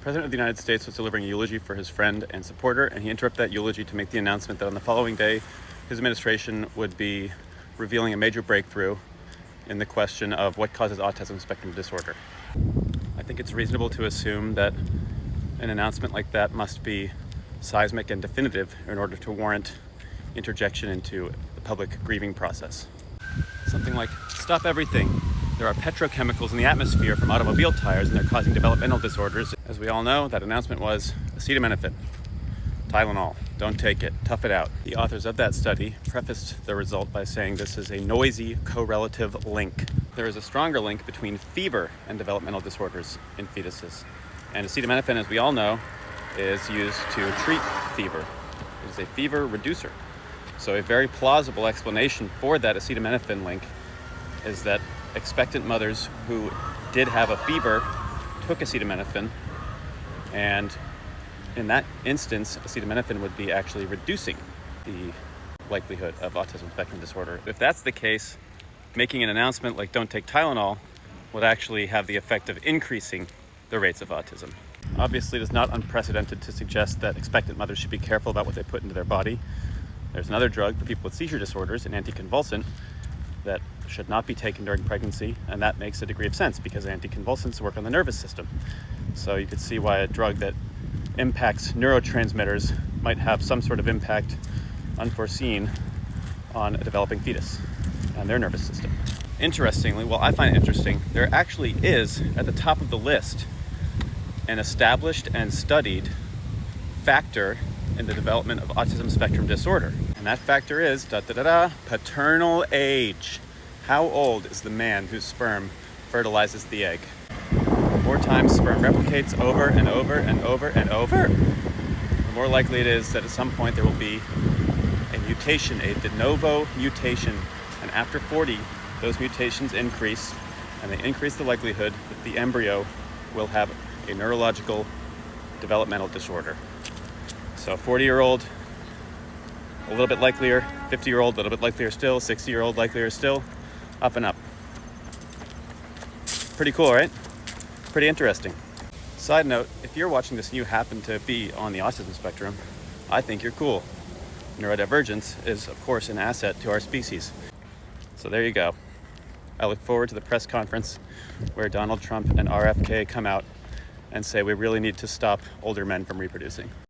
President of the United States was delivering a eulogy for his friend and supporter, and he interrupted that eulogy to make the announcement that on the following day, his administration would be revealing a major breakthrough in the question of what causes autism spectrum disorder. I think it's reasonable to assume that an announcement like that must be seismic and definitive in order to warrant interjection into the public grieving process. Something like, stop everything. There are petrochemicals in the atmosphere from automobile tires and they're causing developmental disorders. As we all know, that announcement was acetaminophen, Tylenol, don't take it, tough it out. The authors of that study prefaced the result by saying this is a noisy correlative link. There is a stronger link between fever and developmental disorders in fetuses. And acetaminophen, as we all know, is used to treat fever. It is a fever reducer. So a very plausible explanation for that acetaminophen link is that expectant mothers who did have a fever took acetaminophen, and in that instance, acetaminophen would be actually reducing the likelihood of autism spectrum disorder. If that's the case, making an announcement like don't take Tylenol would actually have the effect of increasing the rates of autism. Obviously, it is not unprecedented to suggest that expectant mothers should be careful about what they put into their body. There's another drug for people with seizure disorders, an anticonvulsant, that should not be taken during pregnancy, and that makes a degree of sense because anticonvulsants work on the nervous system. So you could see why a drug that impacts neurotransmitters might have some sort of impact unforeseen on a developing fetus and their nervous system. Interestingly, well, I find it interesting, there actually is, at the top of the list, an established and studied factor in the development of autism spectrum disorder. And that factor is, paternal age. How old is the man whose sperm fertilizes the egg? The more times sperm replicates over and over and over and over, the more likely it is that at some point there will be a mutation, a de novo mutation. And after 40, those mutations increase, and they increase the likelihood that the embryo will have a neurological developmental disorder. So 40-year-old, a little bit likelier, 50-year-old, a little bit likelier still, 60-year-old, likelier still, up and up. Pretty cool, right? Pretty interesting. Side note, if you're watching this and you happen to be on the autism spectrum, I think you're cool. Neurodivergence is, of course, an asset to our species. So there you go. I look forward to the press conference where Donald Trump and RFK come out and say we really need to stop older men from reproducing.